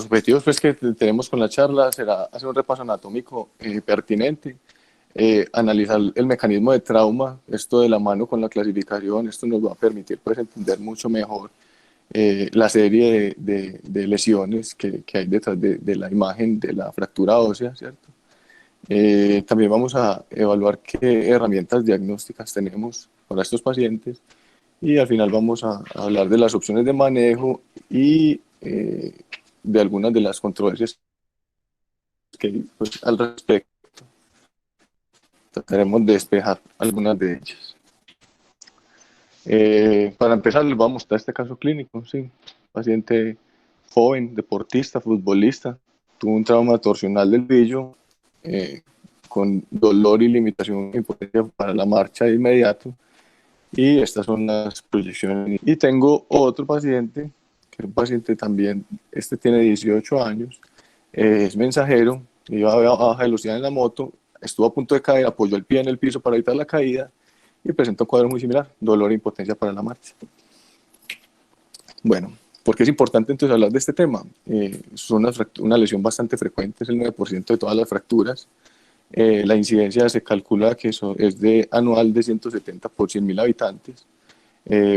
los objetivos pues, que tenemos con la charla será hacer un repaso anatómico pertinente, analizar el mecanismo de trauma, esto de la mano con la clasificación. Esto nos va a permitir pues, entender mucho mejor la serie de lesiones que hay detrás de la imagen de la fractura ósea, ¿cierto? También vamos a evaluar qué herramientas diagnósticas tenemos para estos pacientes, y al final vamos a hablar de las opciones de manejo y de algunas de las controversias que hay pues, al respecto. Trataremos de despejar algunas de ellas. Para empezar, les voy a mostrar este caso clínico. ¿Sí? Paciente joven, deportista, futbolista, tuvo un trauma torsional del tobillo con dolor y limitación de impotencia para la marcha de inmediato. Y estas son las proyecciones. Y tengo otro paciente, que es un paciente también, este tiene 18 años, es mensajero, iba a baja velocidad en la moto, estuvo a punto de caer, apoyó el pie en el piso para evitar la caída y presenta un cuadro muy similar, dolor e impotencia para la marcha. Bueno, ¿por qué es importante entonces hablar de este tema? Es una lesión bastante frecuente, es el 9% de todas las fracturas. La incidencia se calcula que eso es de anual de 170 por 100.000 habitantes.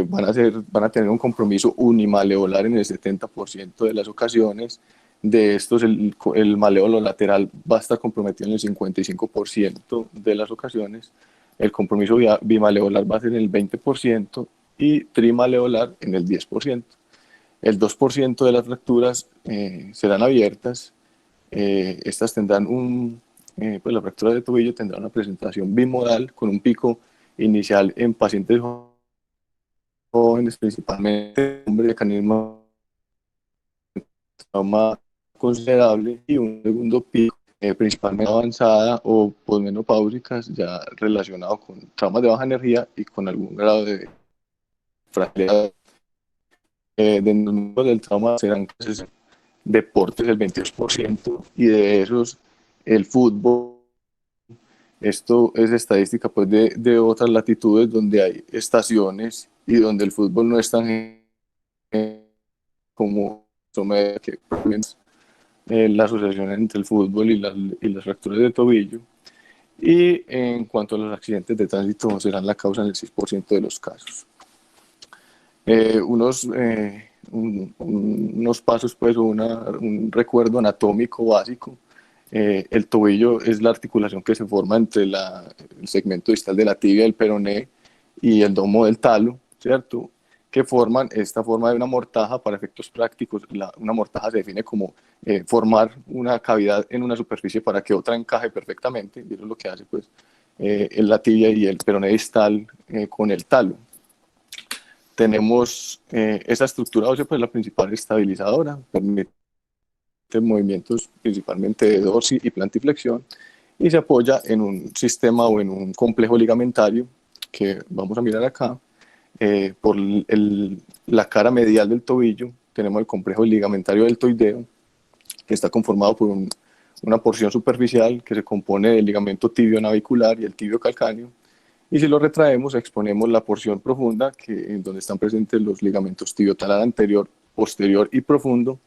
Van a tener un compromiso unimaleolar en el 70% de las ocasiones. De estos, el maleolo lateral va a estar comprometido en el 55% de las ocasiones. El compromiso bimaleolar va a ser en el 20% y trimaleolar en el 10%. El 2% de las fracturas serán abiertas. Estas tendrán pues la fractura de tobillo tendrá una presentación bimodal con un pico inicial en pacientes jóvenes, principalmente hombres, mecanismo de trauma considerable, y un segundo pico principalmente avanzada o posmenopáusicas, ya relacionado con traumas de baja energía y con algún grado de fragilidad. Dentro del trauma serán deportes el 22%, y de esos el fútbol. Esto es estadística pues, de otras latitudes donde hay estaciones y donde el fútbol no es tan como que la asociación entre el fútbol y las fracturas de tobillo. Y en cuanto a los accidentes de tránsito, serán la causa en el 6% de los casos. Unos pasos, pues, un recuerdo anatómico básico. El tobillo es la articulación que se forma entre el segmento distal de la tibia del peroné y el domo del talo, ¿cierto? Que forman esta forma de una mortaja. Para efectos prácticos, una mortaja se define como formar una cavidad en una superficie para que otra encaje perfectamente, y eso es lo que hace pues, la tibia y el peroné distal con el talo. Tenemos esa estructura ósea, pues la principal estabilizadora, permite movimientos principalmente de dorsi y plantiflexión, y se apoya en un sistema o en un complejo ligamentario que vamos a mirar acá. Por la cara medial del tobillo tenemos el complejo ligamentario deltoideo, que está conformado por una porción superficial que se compone del ligamento tibio navicular y el tibio calcáneo, y si lo retraemos exponemos la porción profunda, en donde están presentes los ligamentos tibio-talar anterior, posterior y profundo.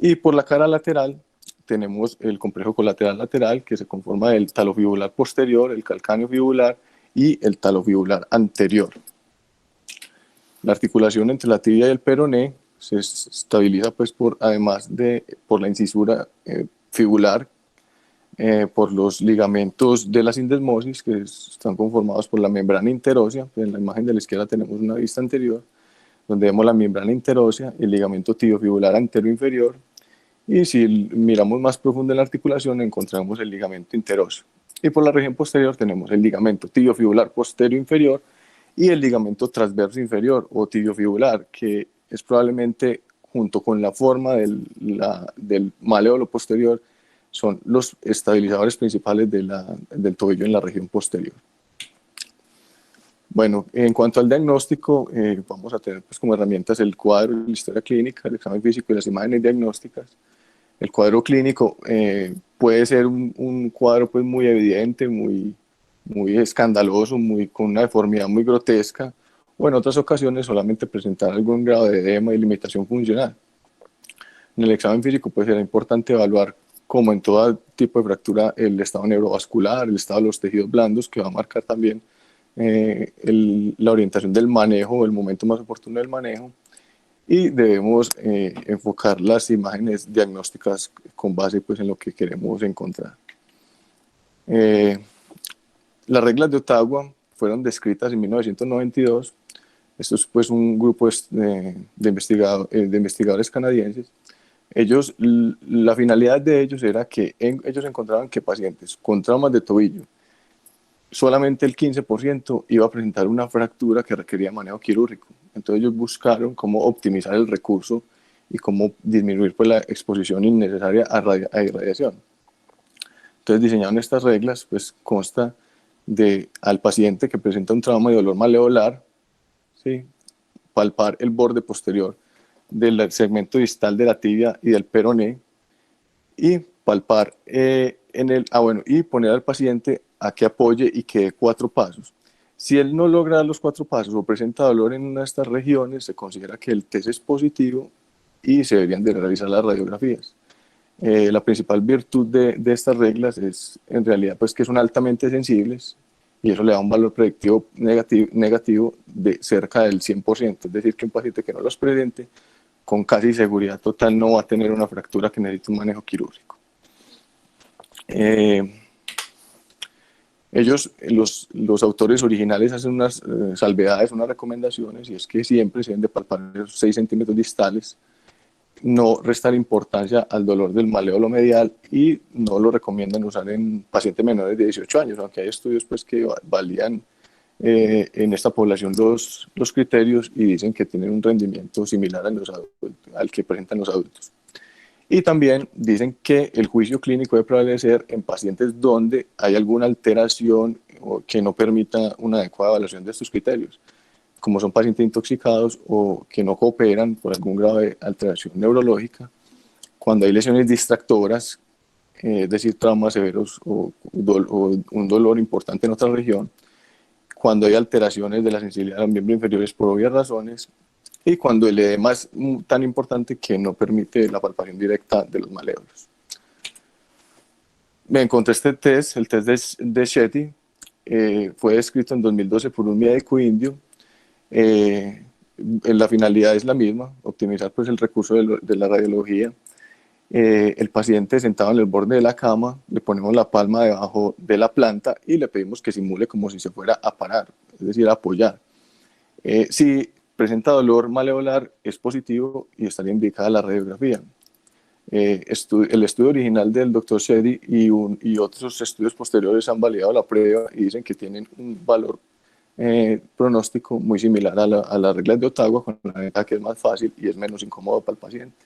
Y por la cara lateral tenemos el complejo colateral lateral, que se conforma del talofibular posterior, el calcáneo fibular y el talofibular anterior. La articulación entre la tibia y el peroné se estabiliza pues, además de por la incisura fibular, por los ligamentos de la sindesmosis, que están conformados por la membrana interósea. En la imagen de la izquierda tenemos una vista anterior, donde vemos la membrana interósea, el ligamento tibiofibular antero inferior, y si miramos más profundo en la articulación encontramos el ligamento interóseo. Y por la región posterior tenemos el ligamento tibiofibular posterior inferior y el ligamento transverso inferior o tibiofibular, que es probablemente, junto con la forma del maleolo posterior, son los estabilizadores principales del tobillo en la región posterior. Bueno, en cuanto al diagnóstico, vamos a tener pues, como herramientas el cuadro, la historia clínica, el examen físico y las imágenes diagnósticas. El cuadro clínico puede ser un cuadro pues, muy evidente, muy escandaloso, con una deformidad muy grotesca, o en otras ocasiones solamente presentar algún grado de edema y limitación funcional. En el examen físico pues era importante evaluar, como en todo tipo de fractura, el estado neurovascular, el estado de los tejidos blandos, que va a marcar también la orientación del manejo, el momento más oportuno del manejo, y debemos enfocar las imágenes diagnósticas con base pues, en lo que queremos encontrar. Las reglas de Ottawa fueron descritas en 1992. Esto es pues, un grupo de investigadores canadienses. La finalidad de ellos era que ellos encontraban que pacientes con traumas de tobillo, solamente el 15% iba a presentar una fractura que requería manejo quirúrgico. Entonces ellos buscaron cómo optimizar el recurso y cómo disminuir pues, la exposición innecesaria a irradiación. Entonces diseñaron estas reglas, pues consta de al paciente que presenta un trauma de dolor maleolar, ¿sí?, palpar el borde posterior del segmento distal de la tibia y del peroné y palpar y poner al paciente a que apoye y que dé 4 pasos. Si él no logra los 4 pasos o presenta dolor en una de estas regiones, se considera que el test es positivo y se deberían de realizar las radiografías. La principal virtud de estas reglas es en realidad pues, que son altamente sensibles y eso le da un valor predictivo negativo de cerca del 100%, es decir, que un paciente que no los presente con casi seguridad total no va a tener una fractura que necesite un manejo quirúrgico. Los autores originales hacen unas salvedades, unas recomendaciones, y es que siempre se deben de palpar esos 6 centímetros distales, no restar importancia al dolor del maléolo medial y no lo recomiendan usar en pacientes menores de 18 años, aunque hay estudios pues, que valían en esta población los criterios y dicen que tienen un rendimiento similar al que presentan los adultos. Y también dicen que el juicio clínico debe prevalecer en pacientes donde hay alguna alteración que no permita una adecuada evaluación de estos criterios, como son pacientes intoxicados o que no cooperan por algún grave alteración neurológica, cuando hay lesiones distractoras, es decir, traumas severos o un dolor importante en otra región, cuando hay alteraciones de la sensibilidad de los miembros inferiores por obvias razones, y cuando el edema es tan importante que no permite la palpación directa de los maléolos. Me encontré este test, el test de Shetty, fue descrito en 2012 por un médico indio. La finalidad es la misma, optimizar pues, el recurso de la radiología. El paciente sentado en el borde de la cama, le ponemos la palma debajo de la planta y le pedimos que simule como si se fuera a parar, es decir, a apoyar. Si presenta dolor maleolar, es positivo y estaría indicada la radiografía. El estudio original del Dr. Shetty y otros estudios posteriores han validado la prueba y dicen que tienen un valor pronóstico muy similar a las reglas de Ottawa, con la ventaja que es más fácil y es menos incómodo para el paciente.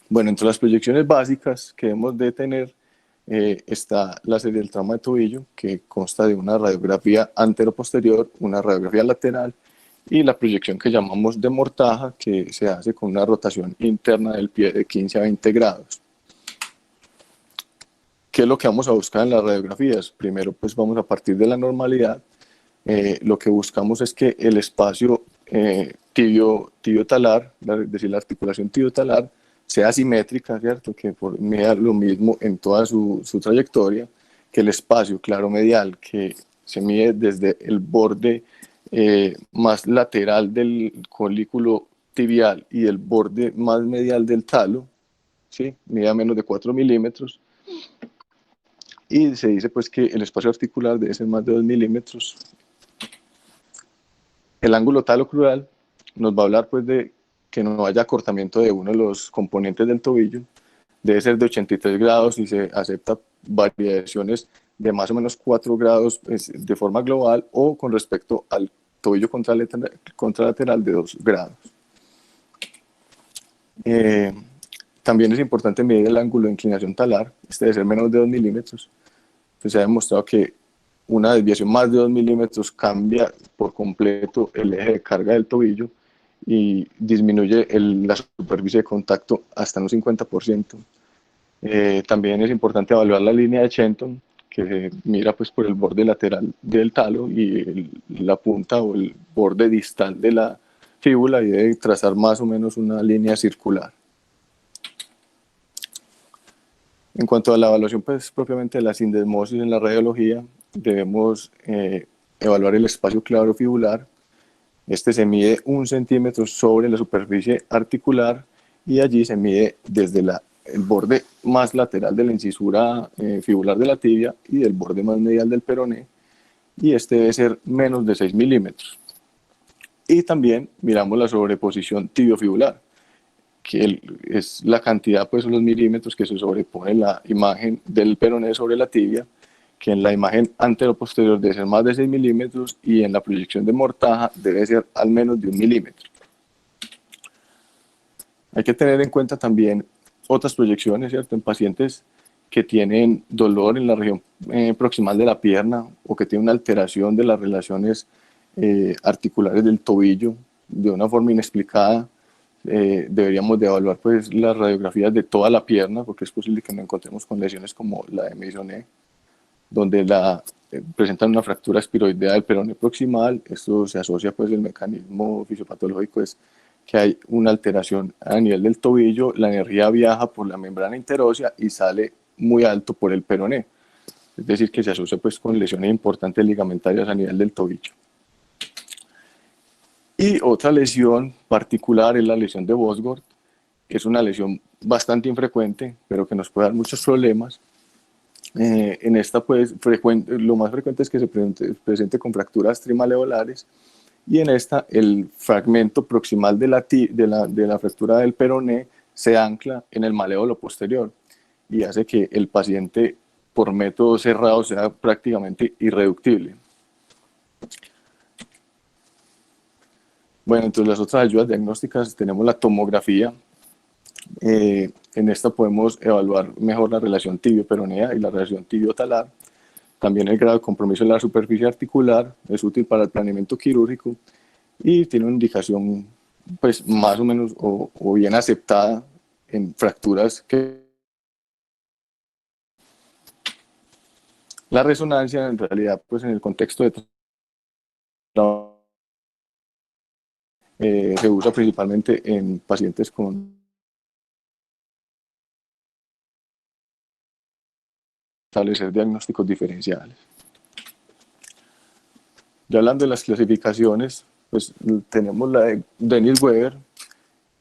Bueno, entre las proyecciones básicas que debemos de tener está la serie del trauma de tobillo, que consta de una radiografía antero-posterior, una radiografía lateral y la proyección que llamamos de mortaja, que se hace con una rotación interna del pie de 15 a 20 grados. ¿Qué es lo que vamos a buscar en las radiografías? Primero, pues vamos a partir de la normalidad. Lo que buscamos es que el espacio tibio-talar, es decir, la articulación tibio-talar, sea simétrica, ¿cierto? Que mida lo mismo en toda su trayectoria, que el espacio claromedial, que se mide desde el borde más lateral del colículo tibial y el borde más medial del talo, ¿sí?, mida menos de 4 milímetros. Y se dice pues que el espacio articular debe ser más de 2 milímetros. El ángulo talocrural nos va a hablar pues de que no haya acortamiento de uno de los componentes del tobillo, debe ser de 83 grados y se acepta variaciones de más o menos 4 grados pues, de forma global, o con respecto al tobillo contralateral de 2 grados. También es importante medir el ángulo de inclinación talar, este debe ser menos de 2 milímetros. Pues se ha demostrado que una desviación más de 2 milímetros cambia por completo el eje de carga del tobillo y disminuye la superficie de contacto hasta un 50%. También es importante evaluar la línea de Shenton, que se mira pues, por el borde lateral del talo y la punta o el borde distal de la fíbula y debe trazar más o menos una línea circular. En cuanto a la evaluación pues, propiamente de la sindesmosis en la radiología, debemos evaluar el espacio claro fibular. Este se mide 1 centímetro sobre la superficie articular y allí se mide desde el borde más lateral de la incisura fibular de la tibia y del borde más medial del peroné, y este debe ser menos de 6 milímetros. Y también miramos la sobreposición tibiofibular, que es la cantidad, pues son los milímetros que se sobrepone la imagen del peroné sobre la tibia, que en la imagen anteroposterior debe ser más de 6 milímetros y en la proyección de mortaja debe ser al menos de 1 milímetro. Hay que tener en cuenta también otras proyecciones, ¿cierto? En pacientes que tienen dolor en la región proximal de la pierna o que tienen una alteración de las relaciones articulares del tobillo de una forma inexplicada, deberíamos de evaluar pues, las radiografías de toda la pierna, porque es posible que nos encontremos con lesiones como la de Maisonneuve, donde presentan una fractura espiroidea del peroné proximal. Esto se asocia pues el mecanismo fisiopatológico es que hay una alteración a nivel del tobillo, la energía viaja por la membrana interósea y sale muy alto por el peroné, es decir que se asocia pues con lesiones importantes ligamentarias a nivel del tobillo. Y otra lesión particular es la lesión de Bosworth, que es una lesión bastante infrecuente, pero que nos puede dar muchos problemas. En esta, pues, lo más frecuente es que se presente con fracturas trimaleolares, y en esta el fragmento proximal de la fractura del peroné se ancla en el maléolo posterior y hace que el paciente por método cerrado sea prácticamente irreductible. Bueno, entonces las otras ayudas diagnósticas tenemos la tomografía. En esta podemos evaluar mejor la relación tibio-peronea y la relación tibio-talar. También el grado de compromiso de la superficie articular es útil para el planeamiento quirúrgico y tiene una indicación pues más o menos o bien aceptada en fracturas que... La resonancia en realidad pues en el contexto de se usa principalmente en pacientes con establecer diagnósticos diferenciales. Ya hablando de las clasificaciones, pues tenemos la de Dennis Weber,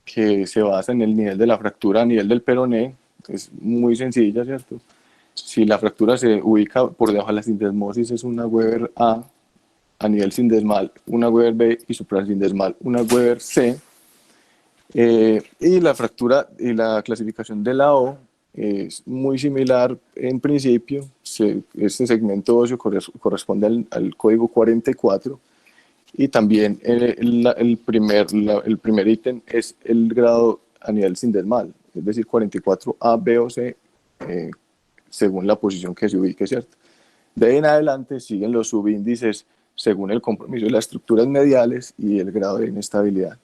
que se basa en el nivel de la fractura a nivel del peroné. Es muy sencilla, ¿cierto? Si la fractura se ubica por debajo de la sindesmosis, es una Weber a nivel sindesmal, una Weber B, y suprasindesmal, una Weber C. Y la fractura y la clasificación de la O es muy similar en principio. Este segmento óseo corresponde al código 44, y también el primer ítem es el grado a nivel sindesmal, es decir, 44A, B o C, según la posición que se ubique, ¿cierto? De ahí en adelante siguen los subíndices según el compromiso de las estructuras mediales y el grado de inestabilidad.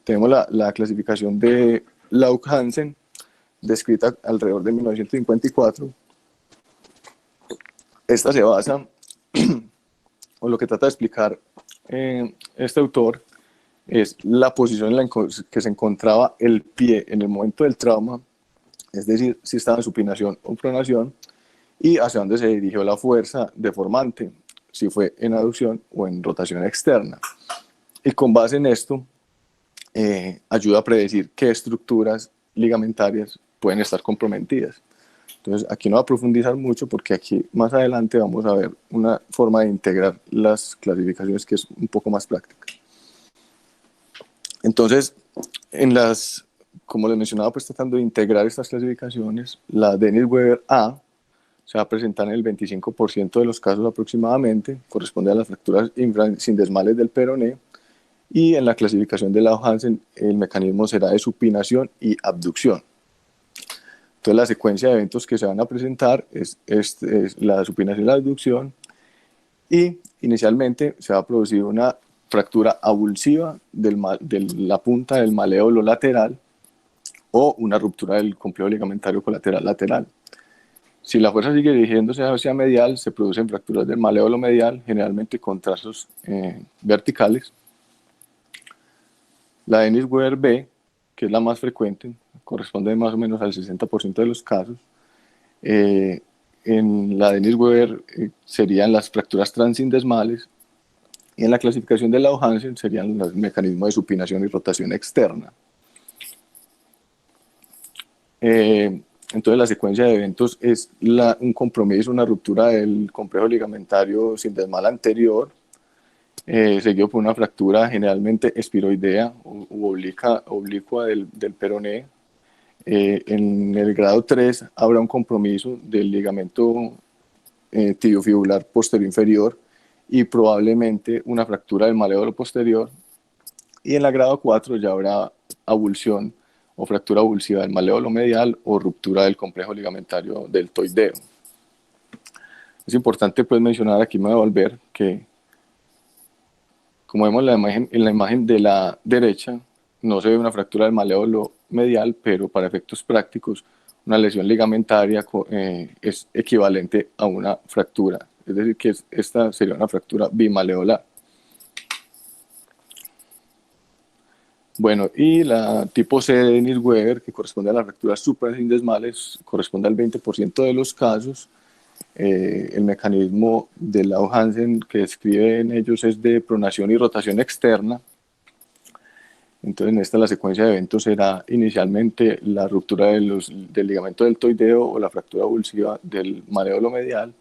Tenemos la clasificación de Lauk-Hansen, descrita alrededor de 1954. Esta se basa, o lo que trata de explicar este autor, es la posición en la que se encontraba el pie en el momento del trauma, es decir, si estaba en supinación o pronación, y hacia dónde se dirigió la fuerza deformante, si fue en aducción o en rotación externa. Y con base en esto, ayuda a predecir qué estructuras ligamentarias pueden estar comprometidas. Entonces, aquí no va a profundizar mucho porque aquí más adelante vamos a ver una forma de integrar las clasificaciones que es un poco más práctica. Entonces, como les mencionaba, pues tratando de integrar estas clasificaciones, la Dennis Weber A se va a presentar en el 25% de los casos aproximadamente, corresponde a las fracturas infrasindesmales del peroné, y en la clasificación de Lauk-Hansen el mecanismo será de supinación y abducción. Entonces la secuencia de eventos que se van a presentar es la supinación y la abducción, y inicialmente se va a producir una fractura avulsiva de la punta del maléolo lateral o una ruptura del complejo ligamentario colateral lateral. Si la fuerza sigue dirigiéndose hacia medial, se producen fracturas del maléolo medial, generalmente con trazos verticales. La Dennis-Weber B, que es la más frecuente, corresponde más o menos al 60% de los casos. En la Dennis-Weber serían las fracturas transindesmales, y en la clasificación de Lau-Hansen serían los mecanismos de supinación y rotación externa. Entonces la secuencia de eventos es un compromiso, una ruptura del complejo ligamentario sindesmal anterior, seguido por una fractura generalmente espiroidea u oblicua del peroné. En el grado 3 habrá un compromiso del ligamento tibiofibular posterior inferior y probablemente una fractura del maléolo posterior. Y en la grado 4 ya habrá avulsión o fractura avulsiva del maléolo medial o ruptura del complejo ligamentario deltoideo. Es importante pues mencionar, aquí me voy a volver, que como vemos en la imagen de la derecha, no se ve una fractura del maléolo medial, pero para efectos prácticos, una lesión ligamentaria es equivalente a una fractura. Es decir, que esta sería una fractura bimaleolar. Bueno, y la tipo C de Dennis-Weber, que corresponde a las fracturas suprasindesmales, corresponde al 20% de los casos. El mecanismo de Lau-Hansen que describe en ellos es de pronación y rotación externa. Entonces, en esta la secuencia de eventos será inicialmente la ruptura del ligamento deltoideo o la fractura avulsiva del maléolo medial.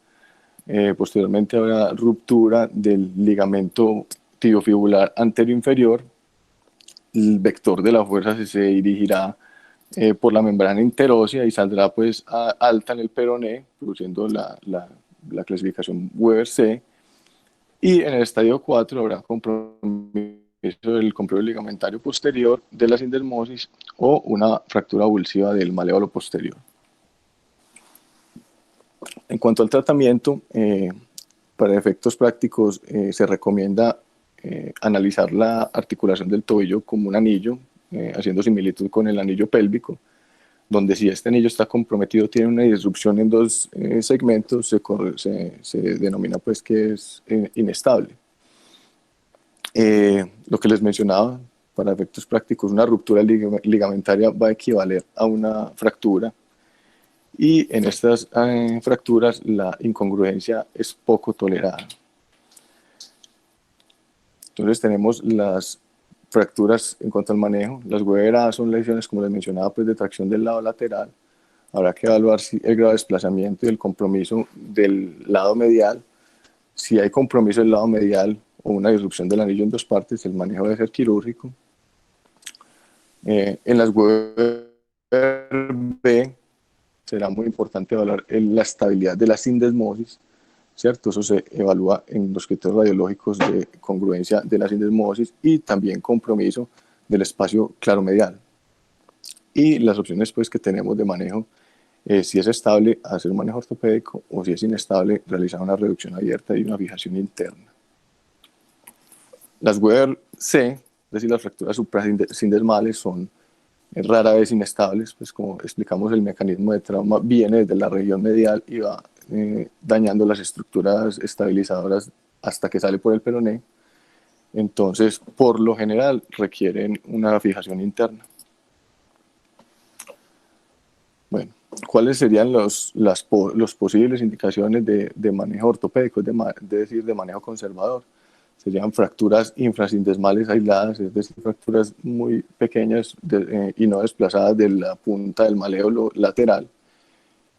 Posteriormente habrá ruptura del ligamento tibiofibular anterior inferior. El vector de la fuerza se dirigirá por la membrana interósea y saldrá pues alta en el peroné, produciendo la clasificación Weber-C. Y en el estadio 4 habrá compromiso del complejo ligamentario posterior de la sindesmosis o una fractura avulsiva del maléolo posterior. En cuanto al tratamiento, para efectos prácticos se recomienda analizar la articulación del tobillo como un anillo, haciendo similitud con el anillo pélvico, donde si este anillo está comprometido, tiene una disrupción en dos segmentos, se denomina pues que es inestable. Lo que les mencionaba, para efectos prácticos, una ruptura ligamentaria va a equivaler a una fractura, y en estas fracturas la incongruencia es poco tolerada. Entonces tenemos las fracturas en cuanto al manejo. Las Weber A son lesiones, como les mencionaba, pues de tracción del lado lateral. Habrá que evaluar el grado de desplazamiento y el compromiso del lado medial. Si hay compromiso del lado medial o una disrupción del anillo en dos partes, el manejo debe ser quirúrgico. En las Weber B será muy importante evaluar la estabilidad de la sindesmosis, ¿cierto? Eso se evalúa en los criterios radiológicos de congruencia de la sindesmosis y también compromiso del espacio claromedial. Y las opciones pues, que tenemos de manejo, si es estable, hacer un manejo ortopédico, o si es inestable, realizar una reducción abierta y una fijación interna. Las Weber C, es decir, las fracturas suprasindesmales, son rara vez inestables, pues como explicamos, el mecanismo de trauma viene desde la región medial y va dañando las estructuras estabilizadoras hasta que sale por el peroné. Entonces, por lo general, requieren una fijación interna. Bueno, ¿cuáles serían los posibles indicaciones de manejo ortopédico, es decir, de manejo conservador? Serían fracturas infrasindesmales aisladas, es decir, fracturas muy pequeñas y no desplazadas de la punta del maléolo lateral.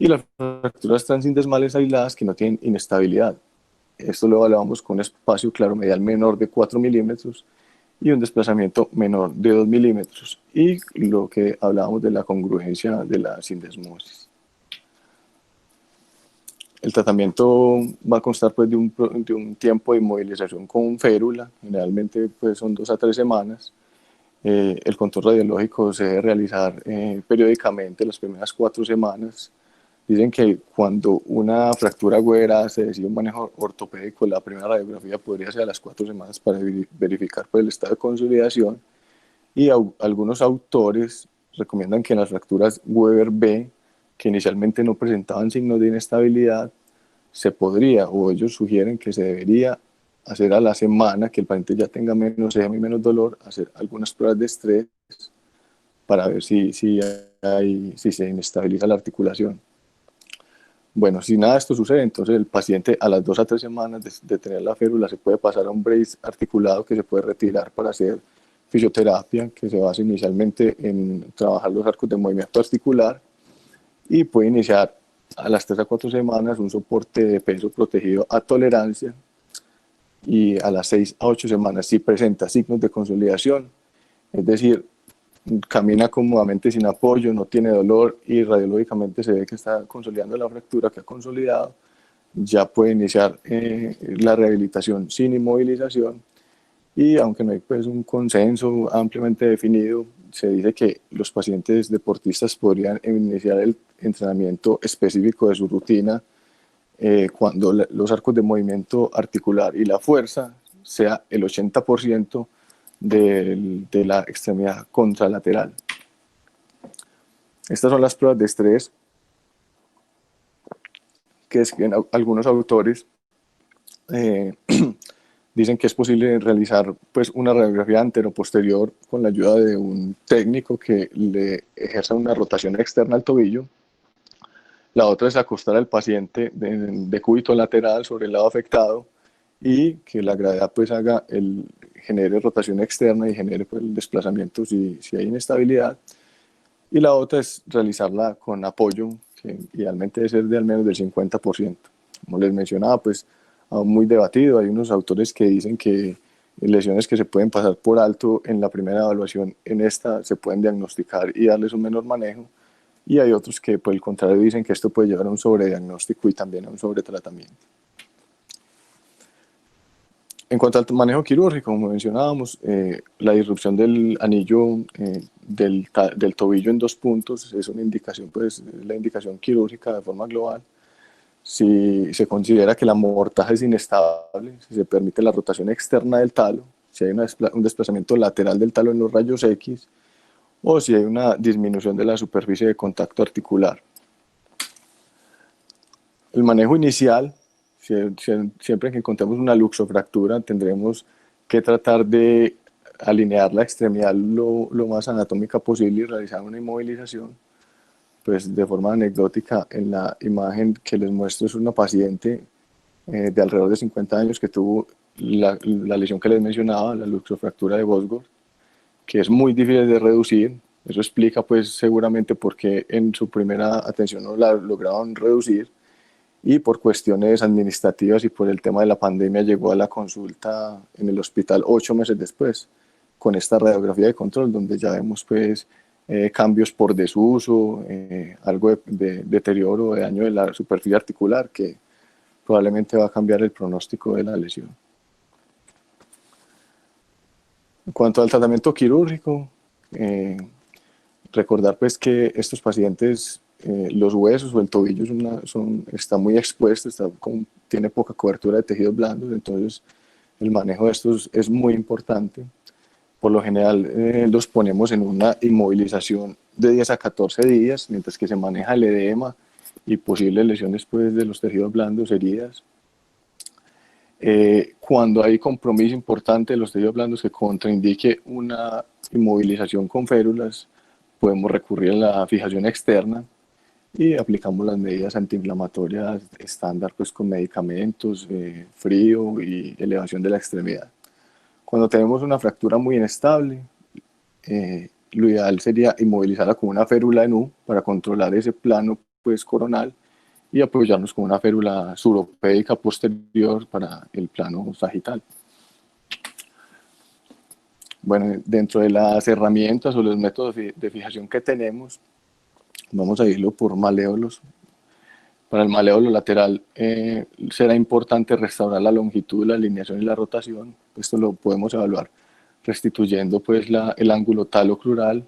Y las fracturas transindesmales aisladas que no tienen inestabilidad. Esto lo evaluamos con un espacio claromedial menor de 4 milímetros y un desplazamiento menor de 2 milímetros. Y lo que hablábamos de la congruencia de la sindesmosis. El tratamiento va a constar pues, de un tiempo de inmovilización con férula, generalmente pues, son 2 a 3 semanas. El control radiológico se debe realizar periódicamente las primeras 4 semanas. Dicen que cuando una fractura Weber se decide un manejo ortopédico, la primera radiografía podría ser a las 4 semanas para verificar pues, el estado de consolidación. Y algunos autores recomiendan que en las fracturas Weber B que inicialmente no presentaban signos de inestabilidad, se podría, o ellos sugieren que se debería hacer a la semana, que el paciente ya tenga menos edema y menos dolor, hacer algunas pruebas de estrés para ver si se inestabiliza la articulación. Bueno, si nada de esto sucede, entonces el paciente a las 2 a 3 semanas de tener la férula se puede pasar a un brace articulado que se puede retirar para hacer fisioterapia, que se basa inicialmente en trabajar los arcos de movimiento articular, y puede iniciar a las 3 a 4 semanas un soporte de peso protegido a tolerancia, y a las 6 a 8 semanas si presenta signos de consolidación, es decir, camina cómodamente sin apoyo, no tiene dolor y radiológicamente se ve que está consolidando la fractura que ha consolidado, ya puede iniciar la rehabilitación sin inmovilización. Y aunque no hay pues un consenso ampliamente definido, se dice que los pacientes deportistas podrían iniciar el entrenamiento específico de su rutina cuando los arcos de movimiento articular y la fuerza sea el 80% de la extremidad contralateral. Estas son las pruebas de estrés que escriben algunos autores. Dicen que es posible realizar pues, una radiografía antero-posterior con la ayuda de un técnico que le ejerza una rotación externa al tobillo. La otra es acostar al paciente de cúbito lateral sobre el lado afectado y que la gravedad pues genere rotación externa y genere pues, el desplazamiento si hay inestabilidad. Y la otra es realizarla con apoyo, que idealmente debe ser de al menos del 50%. Como les mencionaba, pues aún muy debatido, hay unos autores que dicen que lesiones que se pueden pasar por alto en la primera evaluación, en esta se pueden diagnosticar y darles un menor manejo, y hay otros que por el contrario dicen que esto puede llevar a un sobrediagnóstico y también a un sobretratamiento. En cuanto al manejo quirúrgico, como mencionábamos, la disrupción del anillo del tobillo en 2 puntos es una indicación, pues la indicación quirúrgica de forma global. Si se considera que la mortaja es inestable, si se permite la rotación externa del talo, si hay un desplazamiento lateral del talo en los rayos X, o si hay una disminución de la superficie de contacto articular. El manejo inicial, siempre que encontremos una luxofractura, tendremos que tratar de alinear la extremidad lo más anatómica posible y realizar una inmovilización. Pues de forma anecdótica, en la imagen que les muestro es una paciente de alrededor de 50 años que tuvo la lesión que les mencionaba, la luxofractura de Bosworth, que es muy difícil de reducir. Eso explica pues seguramente por qué en su primera atención no la lograron reducir, y por cuestiones administrativas y por el tema de la pandemia llegó a la consulta en el hospital 8 meses después, con esta radiografía de control donde ya vemos pues cambios por desuso, algo de deterioro, de daño de la superficie articular que probablemente va a cambiar el pronóstico de la lesión. En cuanto al tratamiento quirúrgico, recordar pues que estos pacientes, los huesos o el tobillo está muy expuesto, tiene poca cobertura de tejidos blandos, entonces el manejo de estos es muy importante. Por lo general los ponemos en una inmovilización de 10 a 14 días, mientras que se maneja el edema y posibles lesiones pues, de los tejidos blandos, heridas. Cuando hay compromiso importante de los tejidos blandos que contraindique una inmovilización con férulas, podemos recurrir a la fijación externa y aplicamos las medidas antiinflamatorias estándar pues, con medicamentos, frío y elevación de la extremidad. Cuando tenemos una fractura muy inestable, lo ideal sería inmovilizarla con una férula en U para controlar ese plano pues, coronal y apoyarnos con una férula suropédica posterior para el plano sagital. Bueno, dentro de las herramientas o los métodos de fijación que tenemos, vamos a irlo por maléolos. Para el maléolo lateral será importante restaurar la longitud, la alineación y la rotación. Esto lo podemos evaluar restituyendo pues, el ángulo talocrural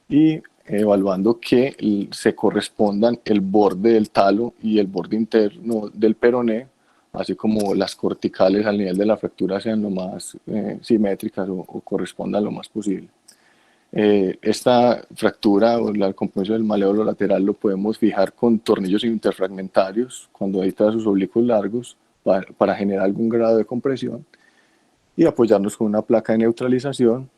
y evaluando que se correspondan el borde del talo y el borde interno del peroné, así como las corticales al nivel de la fractura sean lo más simétricas o correspondan lo más posible. Esta fractura o el compromiso del maléolo lateral lo podemos fijar con tornillos interfragmentarios cuando hay trazos oblicuos largos para generar algún grado de compresión y apoyarnos con una placa de neutralización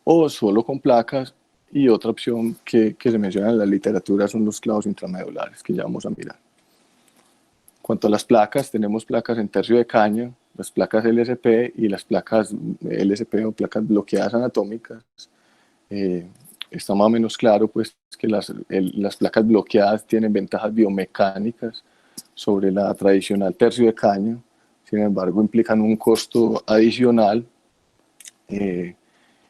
o solo con placas. Y otra opción que se menciona en la literatura son los clavos intramedulares, que ya vamos a mirar. En cuanto a las placas, tenemos placas en tercio de caña, las placas LSP y las placas LSP o placas bloqueadas anatómicas. Está más o menos claro pues, que las placas bloqueadas tienen ventajas biomecánicas sobre la tradicional tercio de caña, sin embargo implican un costo adicional. Y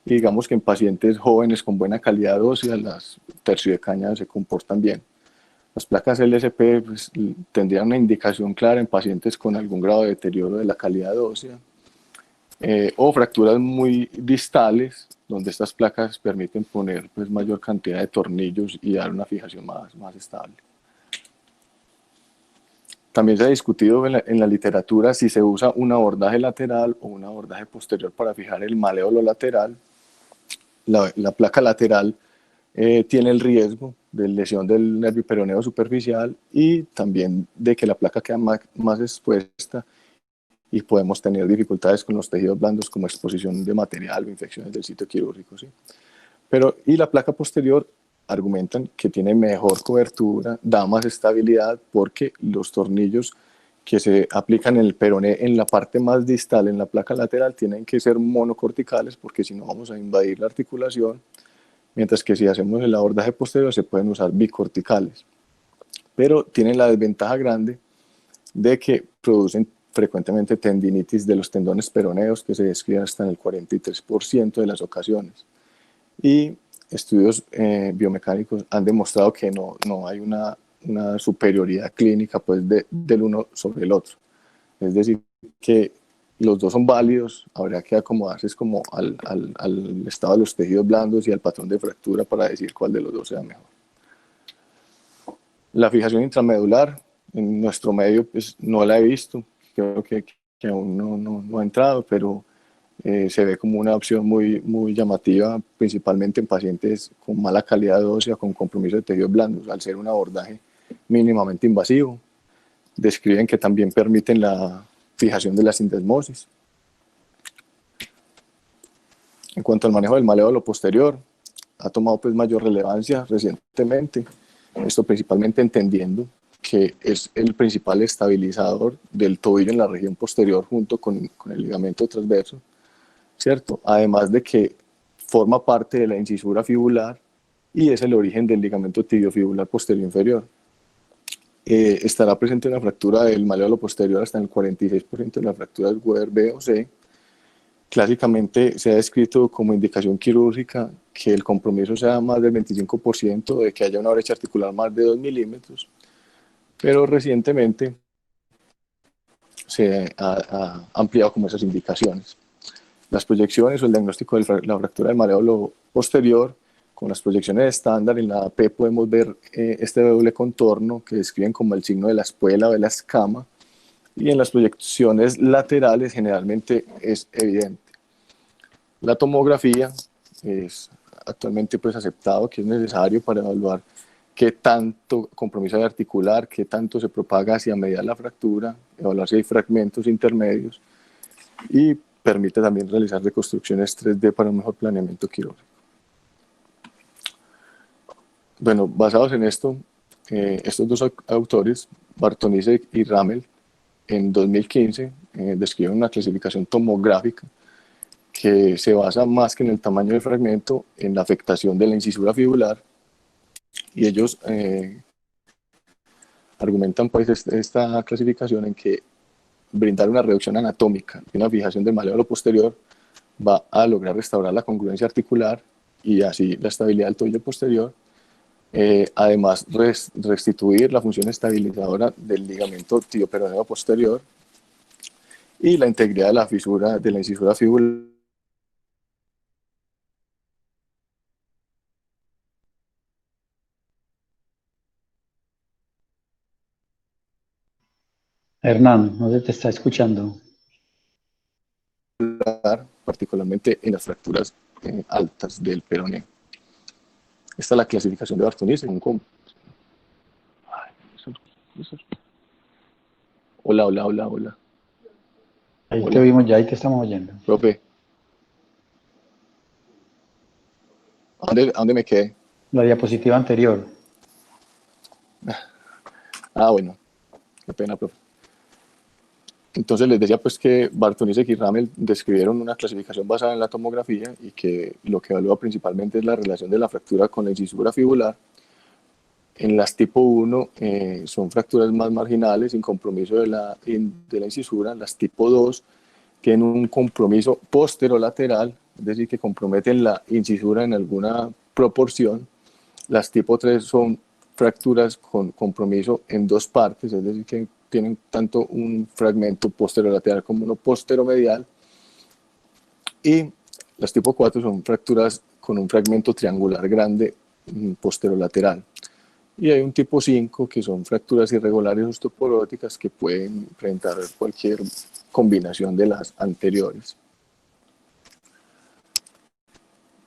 digamos que en pacientes jóvenes con buena calidad ósea, las tercio de caña se comportan bien. Las placas LSP pues, tendrían una indicación clara en pacientes con algún grado de deterioro de la calidad ósea o fracturas muy distales, donde estas placas permiten poner pues, mayor cantidad de tornillos y dar una fijación más estable. También se ha discutido en la literatura si se usa un abordaje lateral o un abordaje posterior para fijar el maléolo lateral. La placa lateral tiene el riesgo de lesión del nervio peroneo superficial y también de que la placa queda más expuesta y podemos tener dificultades con los tejidos blandos como exposición de material o infecciones del sitio quirúrgico. ¿Sí? Y la placa posterior argumentan que tiene mejor cobertura, da más estabilidad porque los tornillos que se aplican en el peroné en la parte más distal, en la placa lateral, tienen que ser monocorticales porque si no vamos a invadir la articulación, mientras que si hacemos el abordaje posterior se pueden usar bicorticales. Pero tienen la desventaja grande de que producen frecuentemente tendinitis de los tendones peroneos que se describen hasta en el 43% de las ocasiones. Y estudios biomecánicos han demostrado que no hay una superioridad clínica pues, del uno sobre el otro. Es decir, que los dos son válidos, habría que acomodarse como al estado de los tejidos blandos y al patrón de fractura para decir cuál de los dos sea mejor. La fijación intramedular, en nuestro medio pues, no la he visto, creo que aún no ha entrado, pero se ve como una opción muy llamativa, principalmente en pacientes con mala calidad ósea, con compromiso de tejidos blandos, al ser un abordaje mínimamente invasivo. Describen que también permiten la fijación de la sindesmosis. En cuanto al manejo del maléolo posterior, ha tomado pues mayor relevancia recientemente, esto principalmente entendiendo que es el principal estabilizador del tobillo en la región posterior junto con el ligamento transverso, ¿cierto? Además de que forma parte de la incisura fibular y es el origen del ligamento tibiofibular posterior inferior. Estará presente una fractura del maléolo posterior hasta en el 46% de las fracturas Weber B o C. Clásicamente se ha descrito como indicación quirúrgica que el compromiso sea más del 25%, de que haya una brecha articular más de 2 milímetros, pero recientemente se ha ampliado como esas indicaciones. Las proyecciones o el diagnóstico de la fractura del maléolo posterior, con las proyecciones estándar, en la AP podemos ver este doble contorno que describen como el signo de la espuela o de la escama, y en las proyecciones laterales generalmente es evidente. La tomografía es actualmente pues aceptado que es necesario para evaluar qué tanto compromiso hay articular, qué tanto se propaga hacia medial la fractura, evaluar si hay fragmentos intermedios y permite también realizar reconstrucciones 3D para un mejor planeamiento quirúrgico. Bueno, basados en esto, estos dos autores, Bartonisek y Ramel, en 2015 describen una clasificación tomográfica que se basa más que en el tamaño del fragmento, en la afectación de la incisura fibular, y ellos argumentan pues esta clasificación en que brindar una reducción anatómica y una fijación del maléolo posterior va a lograr restaurar la congruencia articular y así la estabilidad del tobillo posterior, además restituir la función estabilizadora del ligamento tibioperoneo posterior y la integridad de la fisura de la incisura fibular. Hernán, no se te está escuchando. Particularmente en las fracturas altas del peroné. Esta es la clasificación de Bartonice. Hola, hola, hola, hola. Ahí te Hola, oímos ya, ahí te estamos oyendo. profe. ¿A dónde me quedé? La diapositiva anterior. Ah, bueno, qué pena, profe. Entonces les decía pues que Bartonice y Ramel describieron una clasificación basada en la tomografía y que lo que evalúa principalmente es la relación de la fractura con la incisura fibular. En las tipo 1 son fracturas más marginales sin compromiso de la incisura. Las tipo 2 tienen un compromiso posterolateral, es decir, que comprometen la incisura en alguna proporción. Las tipo 3 son fracturas con compromiso en dos partes, es decir, que tienen tanto un fragmento posterolateral como uno posteromedial. Y las tipo 4 son fracturas con un fragmento triangular grande posterolateral. Y hay un tipo 5 que son fracturas irregulares osteoporóticas que pueden presentar cualquier combinación de las anteriores.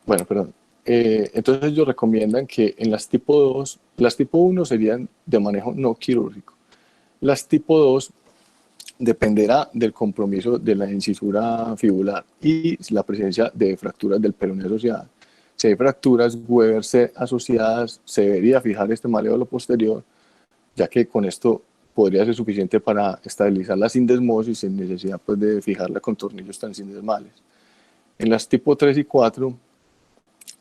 Bueno, perdón. Entonces ellos recomiendan que en las tipo 2, las tipo 1 serían de manejo no quirúrgico. Las tipo 2 dependerá del compromiso de la incisura fibular y la presencia de fracturas del peroné asociadas. Si hay fracturas Weber asociadas, se debería fijar este maléolo posterior, ya que con esto podría ser suficiente para estabilizar la sindesmosis sin necesidad pues, de fijarla con tornillos tan sindesmales. En las tipo 3 y 4,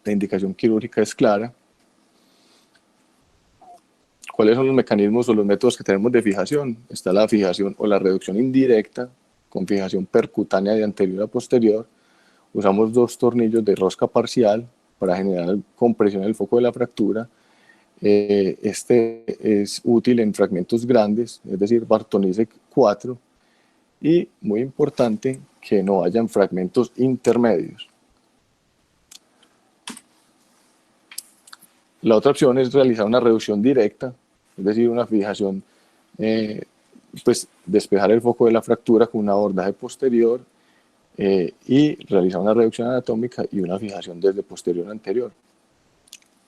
la indicación quirúrgica es clara. ¿Cuáles son los mecanismos o los métodos que tenemos de fijación? Está la fijación o la reducción indirecta, con fijación percutánea de anterior a posterior. Usamos dos tornillos de rosca parcial para generar compresión en el foco de la fractura. Este es útil en fragmentos grandes, es decir, Bartonice 4, y muy importante que no hayan fragmentos intermedios. La otra opción es realizar una reducción directa, es decir, una fijación, pues despejar el foco de la fractura con un abordaje posterior y realizar una reducción anatómica y una fijación desde posterior a anterior.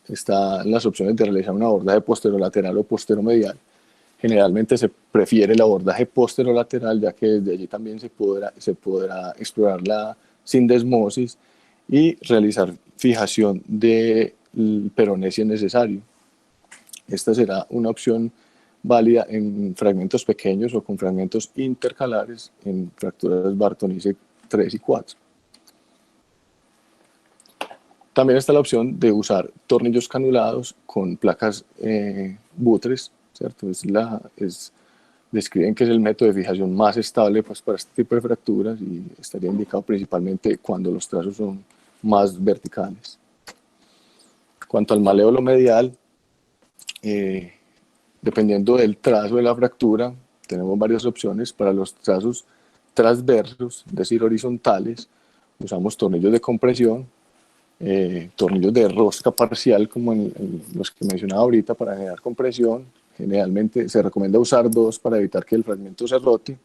Están las opciones de realizar un abordaje posterolateral o posteromedial. Generalmente se prefiere el abordaje posterolateral, ya que desde allí también se podrá explorar la sindesmosis y realizar fijación del peroné si es necesario. Esta será una opción válida en fragmentos pequeños o con fragmentos intercalares en fracturas Bartonice 3 y 4. También está la opción de usar tornillos canulados con placas Buttress, ¿cierto? Describen que es el método de fijación más estable pues, para este tipo de fracturas y estaría indicado principalmente cuando los trazos son más verticales. Cuanto al maléolo medial, dependiendo del trazo de la fractura, tenemos varias opciones. Para los trazos transversos, es decir, horizontales, usamos tornillos de compresión, tornillos de rosca parcial, como en los que mencionaba ahorita, para generar compresión. Generalmente se recomienda usar dos para evitar que el fragmento se rote.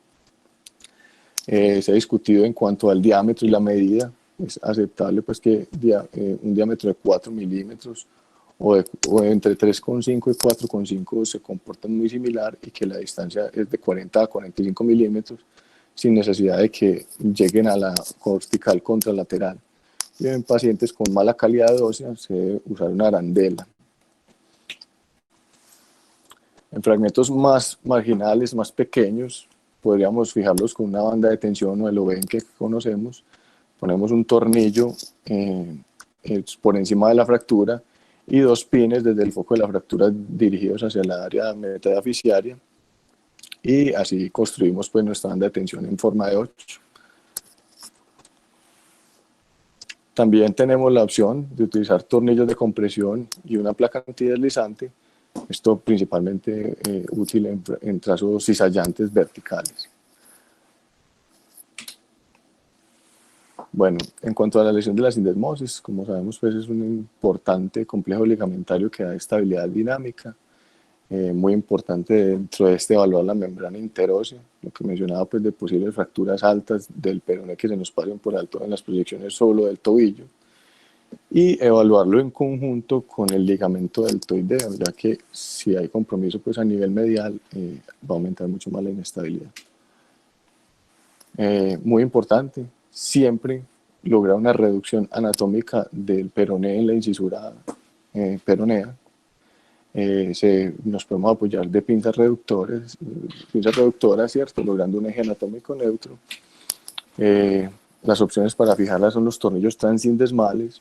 Se ha discutido en cuanto al diámetro y la medida. Es aceptable pues, que un diámetro de 4 milímetros o entre 3,5 y 4,5 se comportan muy similar y que la distancia es de 40 a 45 milímetros sin necesidad de que lleguen a la cortical contralateral. Y en pacientes con mala calidad ósea se debe usar una arandela. En fragmentos más marginales, más pequeños, podríamos fijarlos con una banda de tensión o el OBEN que conocemos. Ponemos un tornillo por encima de la fractura y dos pines desde el foco de la fractura dirigidos hacia la área metafisaria y así construimos pues, nuestra banda de tensión en forma de 8. También tenemos la opción de utilizar tornillos de compresión y una placa antideslizante. Esto principalmente útil en trazos cizallantes verticales. Bueno, en cuanto a la lesión de la sindesmosis, como sabemos, pues es un importante complejo ligamentario que da estabilidad dinámica. Muy importante dentro de este evaluar la membrana interósea, lo que mencionaba pues de posibles fracturas altas del peroné que se nos pasen por alto en las proyecciones solo del tobillo. y evaluarlo en conjunto con el ligamento deltoideo, ya que si hay compromiso pues a nivel medial va a aumentar mucho más la inestabilidad. Muy importante, siempre lograr una reducción anatómica del peroné en la incisura peronea. Nos podemos apoyar de pinzas reductoras, ¿cierto? Logrando un eje anatómico neutro. Las opciones para fijarlas son los tornillos transindesmales.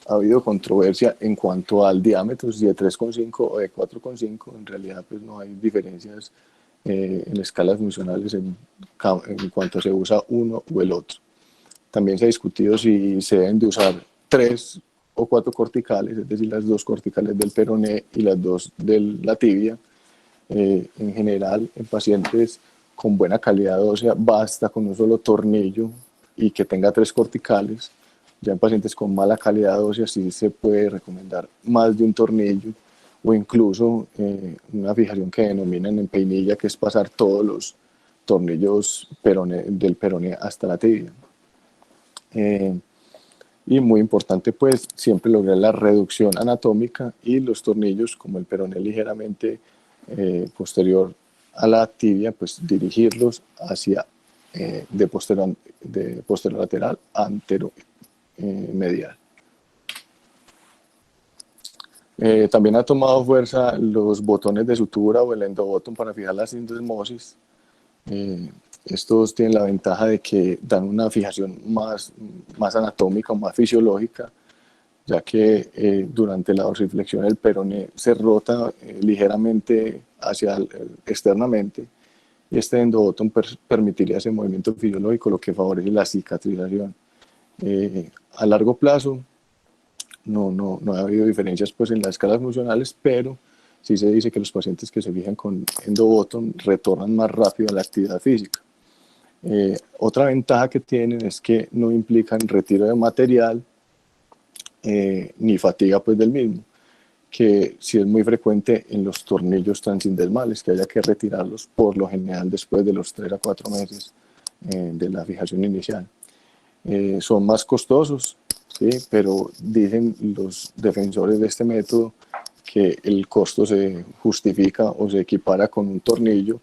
Ha habido controversia en cuanto al diámetro, si de 3,5 o de 4,5. En realidad pues no hay diferencias en escalas funcionales en cuanto se usa uno o el otro. También se ha discutido si se deben de usar 3 o 4 corticales, es decir, las 2 corticales del peroné y las 2 de la tibia. En general, en pacientes con buena calidad ósea, basta con un solo tornillo y que tenga 3 corticales. Ya en pacientes con mala calidad ósea sí se puede recomendar más de un tornillo o incluso una fijación que denominan en peinilla, que es pasar todos los tornillos del peroné hasta la tibia. Y muy importante pues siempre lograr la reducción anatómica y los tornillos, como el peroné ligeramente posterior a la tibia, pues dirigirlos hacia de posterior lateral antero medial. También ha tomado fuerza los botones de sutura o el endobottom para fijar la sindesmosis. Estos tienen la ventaja de que dan una fijación más anatómica o más fisiológica, ya que durante la dorsiflexión el peroné se rota ligeramente externamente, y este endobottom permitiría ese movimiento fisiológico, lo que favorece la cicatrización. A largo plazo no ha habido diferencias pues en las escalas funcionales, pero sí se dice que los pacientes que se fijan con endobottom retornan más rápido a la actividad física. Otra ventaja que tienen es que no implican retiro de material ni fatiga pues del mismo, que sí es muy frecuente en los tornillos transindesmales, que haya que retirarlos por lo general después de los 3 a 4 meses de la fijación inicial. Son más costosos, ¿sí? Pero dicen los defensores de este método que el costo se justifica o se equipara con un tornillo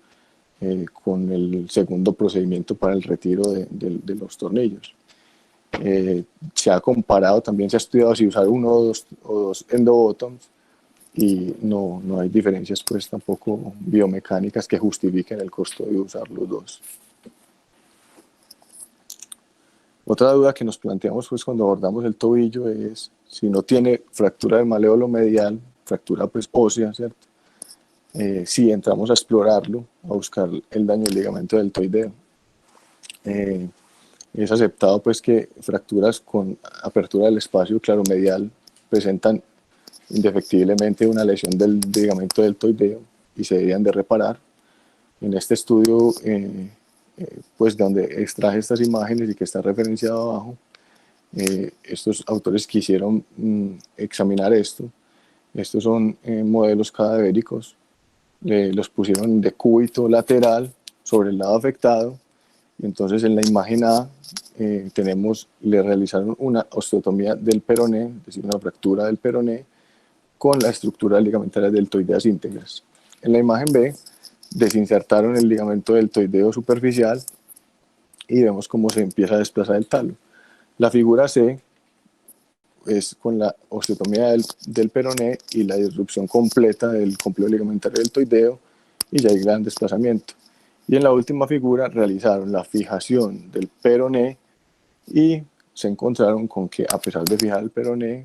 con el segundo procedimiento para el retiro de los tornillos. Se ha comparado, también se ha estudiado si usar uno o dos endobottoms, y no hay diferencias pues tampoco biomecánicas que justifiquen el costo de usar los dos. Otra duda que nos planteamos pues cuando abordamos el tobillo es si no tiene fractura del maléolo medial, fractura pues ósea, ¿cierto? Si entramos a explorarlo, a buscar el daño del ligamento deltoideo. Es aceptado pues que fracturas con apertura del espacio claromedial presentan indefectiblemente una lesión del ligamento deltoideo y se deberían de reparar. En este estudio, pues donde extraje estas imágenes y que está referenciado abajo, estos autores quisieron examinar esto. Estos son modelos cadavéricos, los pusieron de cúbito lateral sobre el lado afectado, y entonces en la imagen A le realizaron una osteotomía del peroné, es decir, una fractura del peroné con la estructura ligamentaria deltoideas íntegras. En la imagen B desinsertaron el ligamento deltoideo superficial y vemos cómo se empieza a desplazar el talo. La figura C es con la osteotomía del peroné y la disrupción completa del complejo ligamentario deltoideo, y ya hay gran desplazamiento. Y en la última figura realizaron la fijación del peroné y se encontraron con que, a pesar de fijar el peroné,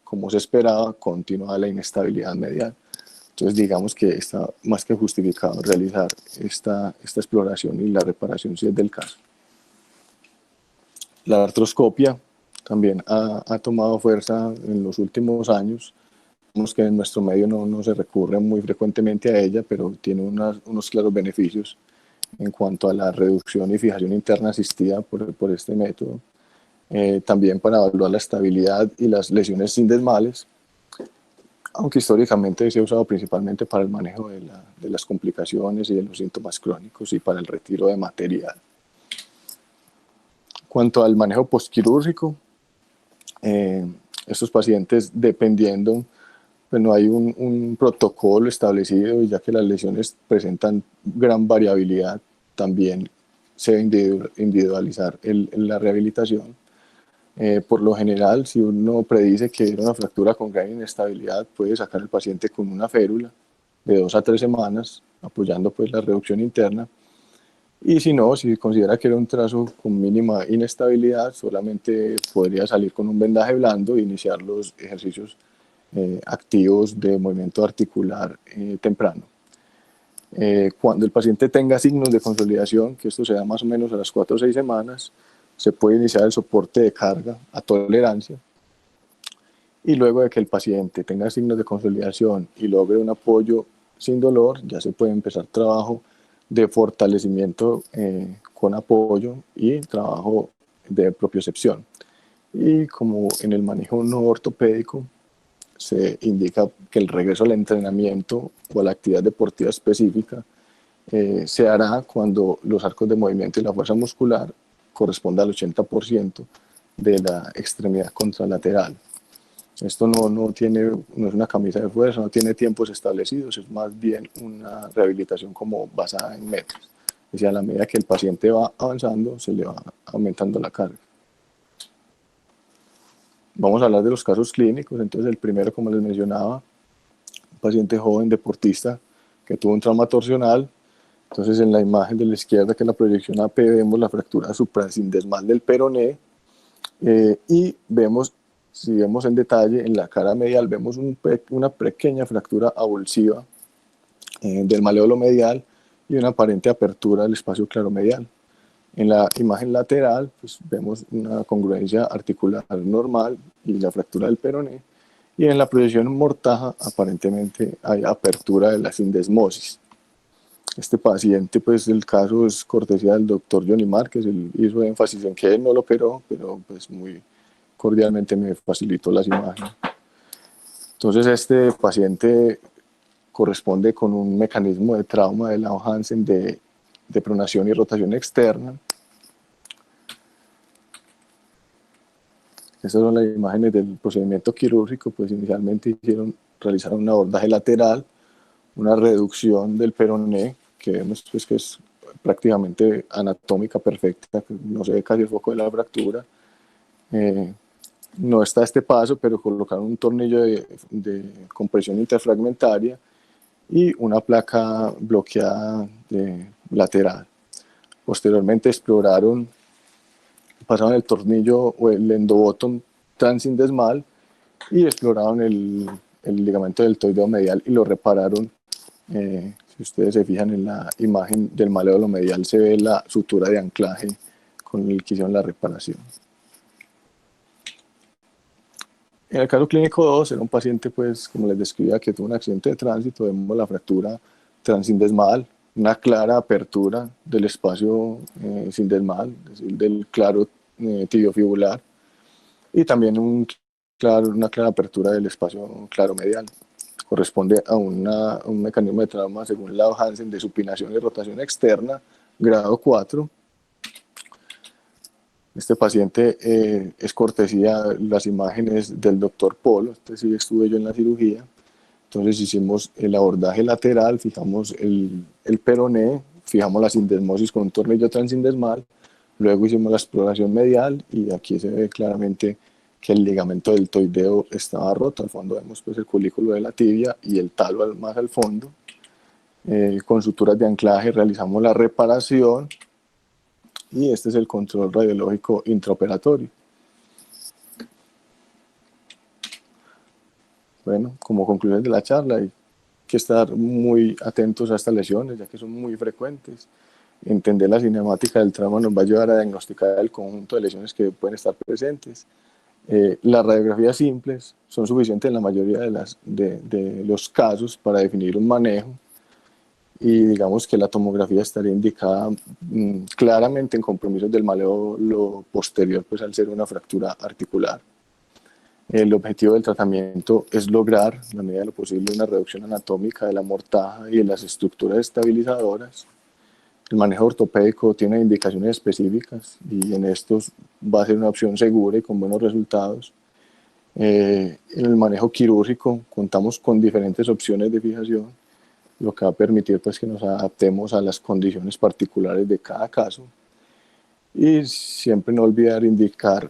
como se esperaba, continuaba la inestabilidad medial. Entonces digamos que está más que justificado realizar esta exploración y la reparación si es del caso. La artroscopia también ha tomado fuerza en los últimos años. Vemos que en nuestro medio no se recurre muy frecuentemente a ella, pero tiene unos claros beneficios en cuanto a la reducción y fijación interna asistida por este método. También para evaluar la estabilidad y las lesiones sindesmales, aunque históricamente se ha usado principalmente para el manejo de las complicaciones y de los síntomas crónicos y para el retiro de material. Cuanto al manejo postquirúrgico, Eh, Estos pacientes, dependiendo, pues no hay un protocolo establecido, y ya que las lesiones presentan gran variabilidad, también se debe individualizar la rehabilitación. Por lo general, si uno predice que era una fractura con gran inestabilidad, puede sacar al paciente con una férula de 2 a 3 semanas, apoyando pues la reducción interna. Y si no, si considera que era un trazo con mínima inestabilidad, solamente podría salir con un vendaje blando e iniciar los ejercicios activos de movimiento articular temprano. Cuando el paciente tenga signos de consolidación, que esto se da más o menos a las 4 o 6 semanas, se puede iniciar el soporte de carga a tolerancia, y luego de que el paciente tenga signos de consolidación y logre un apoyo sin dolor, ya se puede empezar trabajo de fortalecimiento con apoyo y trabajo de propiocepción. Y como en el manejo no ortopédico, se indica que el regreso al entrenamiento o a la actividad deportiva específica se hará cuando los arcos de movimiento y la fuerza muscular corresponda al 80% de la extremidad contralateral. Esto no es una camisa de fuerza, no tiene tiempos establecidos, es más bien una rehabilitación como basada en metros. Es decir, a la medida que el paciente va avanzando, se le va aumentando la carga. Vamos a hablar de los casos clínicos. Entonces, el primero, como les mencionaba, un paciente joven deportista que tuvo un trauma torsional. Entonces, en la imagen de la izquierda, que es la proyección AP, vemos la fractura suprasindesmal del peroné, y vemos, si vemos en detalle, en la cara medial vemos una pequeña fractura avulsiva del maleolo medial y una aparente apertura del espacio claromedial. En la imagen lateral, pues, vemos una congruencia articular normal y la fractura del peroné, y en la proyección mortaja aparentemente hay apertura de la sindesmosis. Este paciente, pues el caso es cortesía del doctor Johnny Márquez. Él hizo énfasis en que él no lo operó, pero pues muy cordialmente me facilitó las imágenes. Entonces, este paciente corresponde con un mecanismo de trauma de Lange-Hansen de pronación y rotación externa. Estas son las imágenes del procedimiento quirúrgico. Pues inicialmente realizaron un abordaje lateral, una reducción del peroné, que vemos pues que es prácticamente anatómica perfecta, que no se ve casi el foco de la fractura. No está este paso, pero colocaron un tornillo de compresión interfragmentaria y una placa bloqueada lateral. Posteriormente exploraron, pasaron el tornillo o el endobottom transindesmal y exploraron el ligamento deltoideo medial y lo repararon. Si ustedes se fijan en la imagen del maleolo medial, se ve la sutura de anclaje con el que hicieron la reparación. En el caso clínico 2, era un paciente, pues, como les describía, que tuvo un accidente de tránsito. Vemos la fractura transindesmal, una clara apertura del espacio sindesmal, es decir, del claro tibiofibular, y también una clara apertura del espacio claro medial. Corresponde a un mecanismo de trauma según Lange-Hansen de supinación y rotación externa, grado 4. Este paciente es cortesía las imágenes del doctor Polo. Este sí estuve yo en la cirugía. Entonces hicimos el abordaje lateral, fijamos el peroné, fijamos la sindesmosis con un tornillo transindesmal, luego hicimos la exploración medial y aquí se ve claramente que el ligamento deltoideo estaba roto. Al fondo vemos pues el culículo de la tibia y el talo más al fondo. Con suturas de anclaje realizamos la reparación y este es el control radiológico intraoperatorio. Bueno, como conclusión de la charla, hay que estar muy atentos a estas lesiones, ya que son muy frecuentes. Entender la cinemática del trauma nos va a ayudar a diagnosticar el conjunto de lesiones que pueden estar presentes. Las radiografías simples son suficientes en la mayoría de los casos para definir un manejo, y digamos que la tomografía estaría indicada claramente en compromisos del maleolo posterior, pues al ser una fractura articular. El objetivo del tratamiento es lograr, en la medida de lo posible, una reducción anatómica de la mortaja y de las estructuras estabilizadoras. El manejo ortopédico tiene indicaciones específicas y en estos va a ser una opción segura y con buenos resultados. En el manejo quirúrgico contamos con diferentes opciones de fijación, lo que va a permitir pues, que nos adaptemos a las condiciones particulares de cada caso. Y siempre no olvidar indicar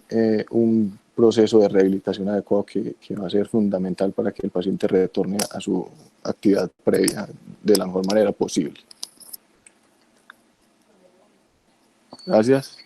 un proceso de rehabilitación adecuado que va a ser fundamental para que el paciente retorne a su actividad previa de la mejor manera posible. Gracias.